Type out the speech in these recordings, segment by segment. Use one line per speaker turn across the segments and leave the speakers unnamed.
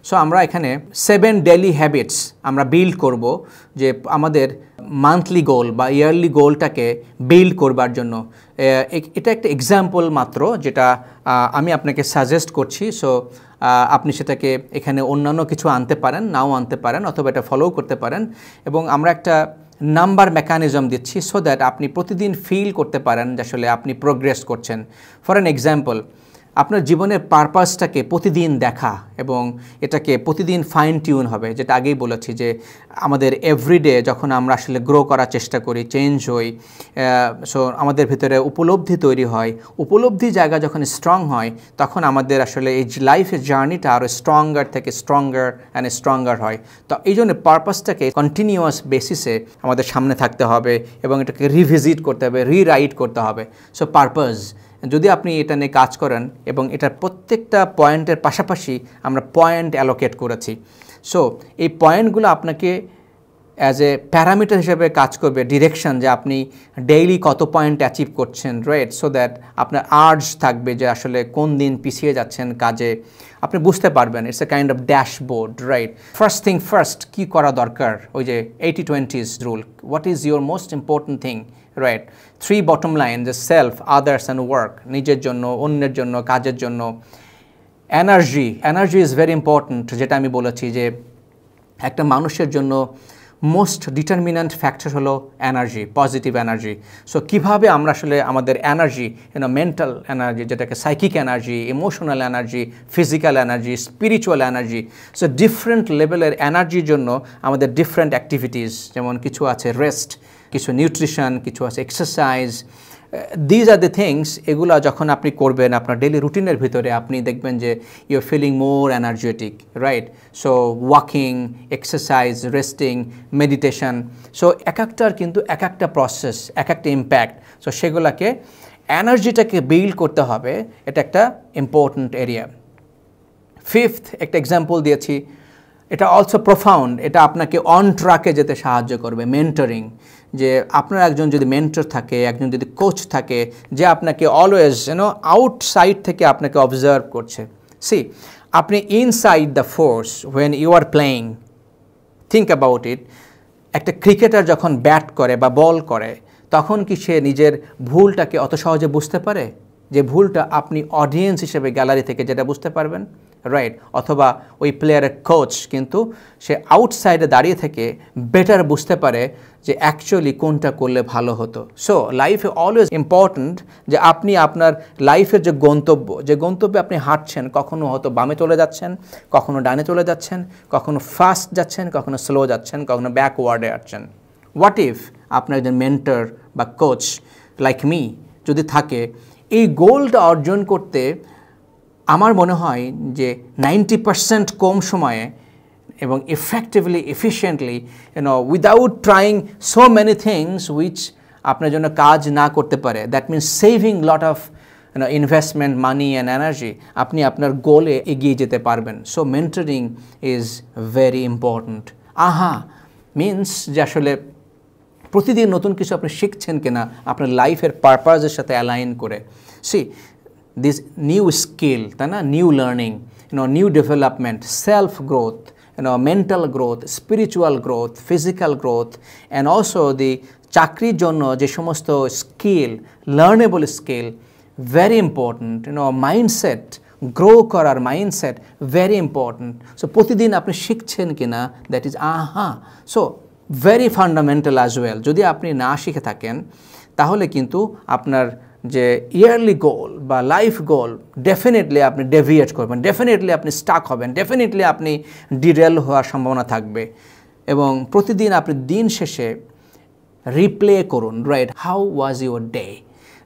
So আমরা এখানে 7 daily habits আমরা বিল্ড করব যে আমাদের মান্থলি গোল বা ইয়ারলি গোলটাকে বিল্ড করবার জন্য। এটা একটা এক্সাম্পল মাত্র যেটা আমি আপনাকে সাজেস্ট করছি। সো আপনি সেটাকে এখানে অন্যান্য কিছু আনতে পারেন, নাও আনতে পারেন, অথবা এটা ফলো করতে পারেন। এবং আমরা একটা নাম্বার মেকানিজম দিচ্ছি সো দ্যাট আপনি প্রতিদিন ফিল করতে পারেন যে আসলে আপনি প্রোগ্রেস করছেন। ফর অ্যান এক্সাম্পল, আপনার জীবনের পারপাসটাকে প্রতিদিন দেখা এবং এটাকে প্রতিদিন ফাইন টিউন হবে, যেটা আগেই বলেছি যে আমাদের এভরিডে যখন আমরা আসলে গ্রো করার চেষ্টা করি, চেঞ্জ হই, সো আমাদের ভিতরে উপলব্ধি তৈরি হয়, উপলব্ধি জায়গা যখন স্ট্রং হয় তখন আমাদের আসলে এই লাইফের জার্নিটা আরও স্ট্রঙ্গার থেকে স্ট্রঙ্গার অ্যান্ড স্ট্রঙ্গার হয়। তো এই জন্য পারপাসটাকে কন্টিনিউয়াস বেসিসে আমাদের সামনে থাকতে হবে এবং এটাকে রিভিজিট করতে হবে, রিরাইট করতে হবে। সো পারপাস, যদি আপনি এটা নিয়ে কাজ করেন এবং এটার প্রত্যেকটা পয়েন্টের পাশাপাশি আমরা পয়েন্ট অ্যালোকেট করেছি। সো এই পয়েন্টগুলো আপনাকে অ্যাজ এ প্যারামিটার হিসেবে কাজ করবে, ডিরেকশন, যে আপনি ডেইলি কত পয়েন্ট অ্যাচিভ করছেন, রাইট? সো দ্যাট আপনার আর্জ থাকবে যে আসলে কোন দিন পিছিয়ে যাচ্ছেন কাজে, আপনি বুঝতে পারবেন। It's a kind of dashboard, right? First thing first, কী করা দরকার, ওই যে 80-20 rule, what is your most important thing, right? 3 bottom line, যে সেলফ, আদার্স অ্যান্ড ওয়ার্ক, নিজের জন্য, অন্যের জন্য, কাজের জন্য। এনার্জি ইজ ভেরি ইম্পর্ট্যান্ট, যেটা আমি বলেছি যে একটা মানুষের জন্য মোস্ট ডিটারমিন্যান্ট ফ্যাক্টর হলো এনার্জি, পজিটিভ এনার্জি। সো কীভাবে আমরা আসলে আমাদের এনার্জি, মেন্টাল এনার্জি, যেটাকে psychic energy, emotional energy, physical energy, spiritual energy, so different লেভেলের এনার্জির জন্য আমাদের ডিফারেন্ট অ্যাক্টিভিটিস, যেমন কিছু আছে রেস্ট, কিছু নিউট্রিশন, কিছু আছে exercise. These are the things, এগুলো যখন আপনি করবেন আপনার ডেইলি রুটিনের ভিতরে, আপনি দেখবেন যে you are feeling more energetic, right? So walking, exercise, resting, meditation, so এক একটার কিন্তু এক একটা প্রসেস, এক একটা ইম্প্যাক্ট। সো সেগুলোকে এনার্জিটাকে বিল্ড করতে হবে, এটা একটা ইম্পর্ট্যান্ট এরিয়া। ফিফথ একটা এক্সাম্পল দিয়েছি, এটা অলসো প্রোফাউন্ড, এটা আপনাকে অন ট্র্যাকে যেতে সাহায্য করবে, মেন্টরিং। যে আপনার একজন যদি মেন্টর থাকে, একজন যদি কোচ থাকে, যে আপনাকে অলওয়েজ আউটসাইড থেকে আপনাকে অবজার্ভ করছে। সি, আপনি inside the force when you are playing, think about it. একটা ক্রিকেটার যখন ব্যাট করে বা বল করে, তখন কি সে নিজের ভুলটাকে অত সহজে বুঝতে পারে? যে ভুলটা আপনি অডিয়েন্স হিসেবে গ্যালারি থেকে যেটা বুঝতে পারবেন, রাইট? অথবা ওই প্লেয়ারের কোচ কিন্তু সে আউটসাইডে দাঁড়িয়ে থেকে বেটার বুঝতে পারে যে অ্যাকচুয়ালি কোনটা করলে ভালো হতো। সো লাইফে অলওয়েজ ইম্পর্ট্যান্ট যে আপনি আপনার লাইফের যে গন্তব্যে আপনি হাঁটছেন, কখনো হয়তো বামে চলে যাচ্ছেন, কখনো ডানে চলে যাচ্ছেন, কখনো ফাস্ট যাচ্ছেন, কখনো স্লো যাচ্ছেন, কখনো ব্যাকওয়ার্ডে আসছেন। হোয়াট ইফ আপনার একজন মেন্টর বা কোচ লাইক মি যদি থাকে, এই গোলটা অর্জন করতে আমার মনে হয় যে 90% কম সময়ে এবং effectively, efficiently, without trying so many things which আপনার জন্য কাজ না করতে পারে, that means saving lot of investment, money and energy, আপনি আপনার গোলে এগিয়ে যেতে পারবেন। So mentoring is very important. Means যে আসলে প্রতিদিন নতুন কিছু আপনি শিখছেন কিনা আপনার লাইফের পারপাসের সাথে অ্যালাইন করে। See, this new skill, new learning, new development, self growth, mental growth, spiritual growth, physical growth, and also the চাকরির জন্য যে সমস্ত skill, learnable skill, very important, mindset, grow করার মাইন্ডসেট ভেরি ইম্পর্ট্যান্ট। সো প্রতিদিন আপনি শিখছেন কিনা, that is so very fundamental as well. যদি আপনি না শিখে থাকেন তাহলে কিন্তু আপনার যে ইয়ারলি গোল বা লাইফ গোল, ডেফিনেটলি আপনি ডেভিয়েট করবেন, ডেফিনেটলি আপনি স্টাক হবেন, ডেফিনেটলি আপনি ডিরেল হওয়ার সম্ভাবনা থাকবে। এবং প্রতিদিন আপনি দিন শেষে রিপ্লে করুন, right? How was your day,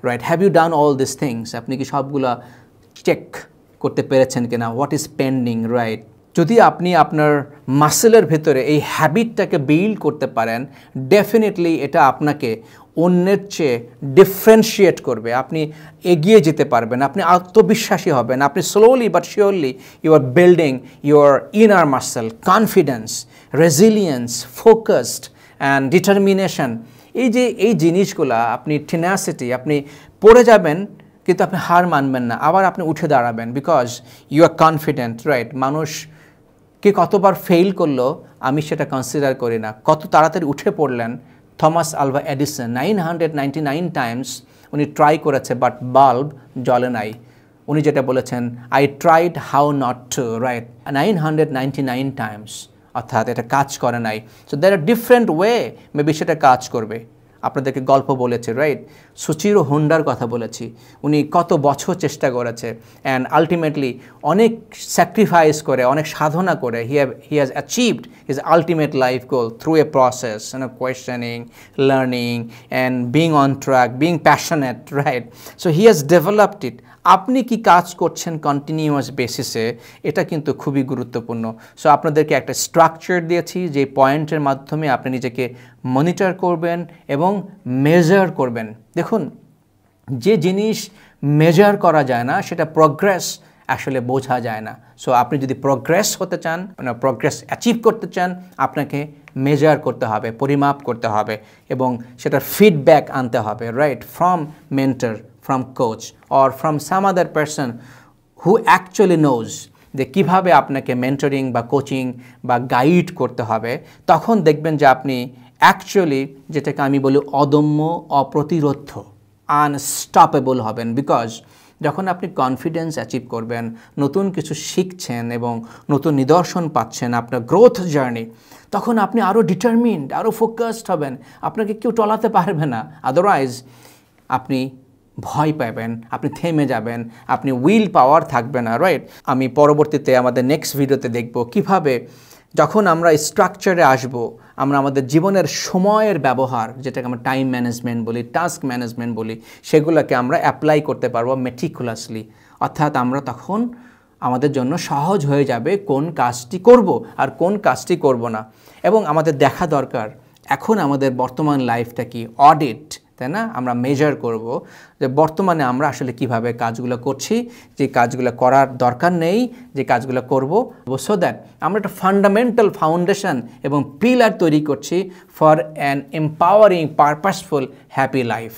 right? Have you done all this things? আপনি কি সবগুলা চেক করতে পেরেছেন কিনা? What is pending, right? যদি আপনি আপনার মাসেলের ভেতরে এই হ্যাবিটটাকে বিল্ড করতে পারেন, ডেফিনেটলি এটা আপনাকে অন্যের চেয়ে ডিফারেন্সিয়েট করবে, আপনি এগিয়ে যেতে পারবেন, আপনি আত্মবিশ্বাসী হবেন, আপনি slowly but surely you are building your inner muscle, confidence, resilience, focused and determination. এই জিনিসগুলা, আপনি টেনাসিটি, আপনি পড়ে যাবেন কিন্তু আপনি হার মানবেন না, আবার আপনি উঠে দাঁড়াবেন, because you are confident, right? মানুষ কে কতবার ফেল করলো আমি সেটা কনসিডার করি না, কত তাড়াতাড়ি উঠে পড়লেন থমাস আলভা এডিসন। 999 টাইমস উনি ট্রাই করেছে, বাট বাল্ব জ্বলে নাই। উনি যেটা বলেছেন, I tried how not to, right, 999 times, অর্থাৎ এটা কাজ করে নাই। So there are different way maybe সেটা কাজ করবে। আপনাদেরকে গল্প বলেছে, রাইট, সুচিরো হোন্ডার কথা বলেছি, উনি কত বছর চেষ্টা করেছে অ্যান্ড আলটিমেটলি অনেক স্যাক্রিফাইস করে, অনেক সাধনা করে he has achieved his ultimate life goal through a process, questioning, learning and being on track, being passionate, right. So he has developed it. আপনি কি কাজ করছেন কন্টিনিউয়াস বেসিসে, এটা কিন্তু খুবই গুরুত্বপূর্ণ। সো আপনাদেরকে একটা স্ট্রাকচার দিয়েছি, যে পয়েন্টের মাধ্যমে আপনি নিজেকে মনিটর করবেন এবং মেজার করবেন। দেখুন, যে জিনিস মেজার করা যায় না সেটা প্রোগ্রেস আসলে বোঝা যায় না। সো আপনি যদি প্রোগ্রেস হতে চান, প্রোগ্রেস অ্যাচিভ করতে চান, আপনাকে মেজার করতে হবে, পরিমাপ করতে হবে এবং সেটার ফিডব্যাক আনতে হবে, right, from mentor, from coach or from some other person who actually knows যে কীভাবে আপনাকে মেন্টরিং বা কোচিং বা গাইড করতে হবে। তখন দেখবেন যে আপনি অ্যাকচুয়ালি, যেটাকে আমি বলি অদম্য, অপ্রতিরোধ্য, আনস্টপেবল হবেন। বিকজ যখন আপনি কনফিডেন্স অ্যাচিভ করবেন, নতুন কিছু শিখছেন এবং নতুন নিদর্শন পাচ্ছেন আপনার গ্রোথ জার্নি, তখন আপনি আরও ডিটারমিন্ড, আরও ফোকাসড হবেন, আপনাকে কেউ টলাতে পারবে না। আদারওয়াইজ আপনি ভয় পাবেন, আপনি থেমে যাবেন, আপনি উইল পাওয়ার থাকবে না, রাইট। আমি পরবর্তীতে আমাদের নেক্সট ভিডিওতে দেখব কিভাবে যখন আমরা স্ট্রাকচারে আসব, আমরা আমাদের জীবনের সময়ের ব্যবহার, যেটাকে আমরা টাইম ম্যানেজমেন্ট বলি, টাস্ক ম্যানেজমেন্ট বলি, সেগুলোকে আমরা অ্যাপ্লাই করতে পারবো মেটিকুলাসলি। অর্থাৎ আমরা তখন আমাদের জন্য সহজ হয়ে যাবে কোন কাজটি করব আর কোন কাজটি করব না। এবং আমাদের দেখা দরকার এখন আমাদের বর্তমান লাইফটা কি, অডিট, তাই না? আমরা মেজার করব যে বর্তমানে আমরা আসলে কিভাবে কাজগুলো করছি, যে কাজগুলো করার দরকার নেই, যে কাজগুলো করব, সো দ্যাট আমরা একটা ফান্ডামেন্টাল ফাউন্ডেশন এবং পিলার তৈরি করছি for an empowering, purposeful, happy life.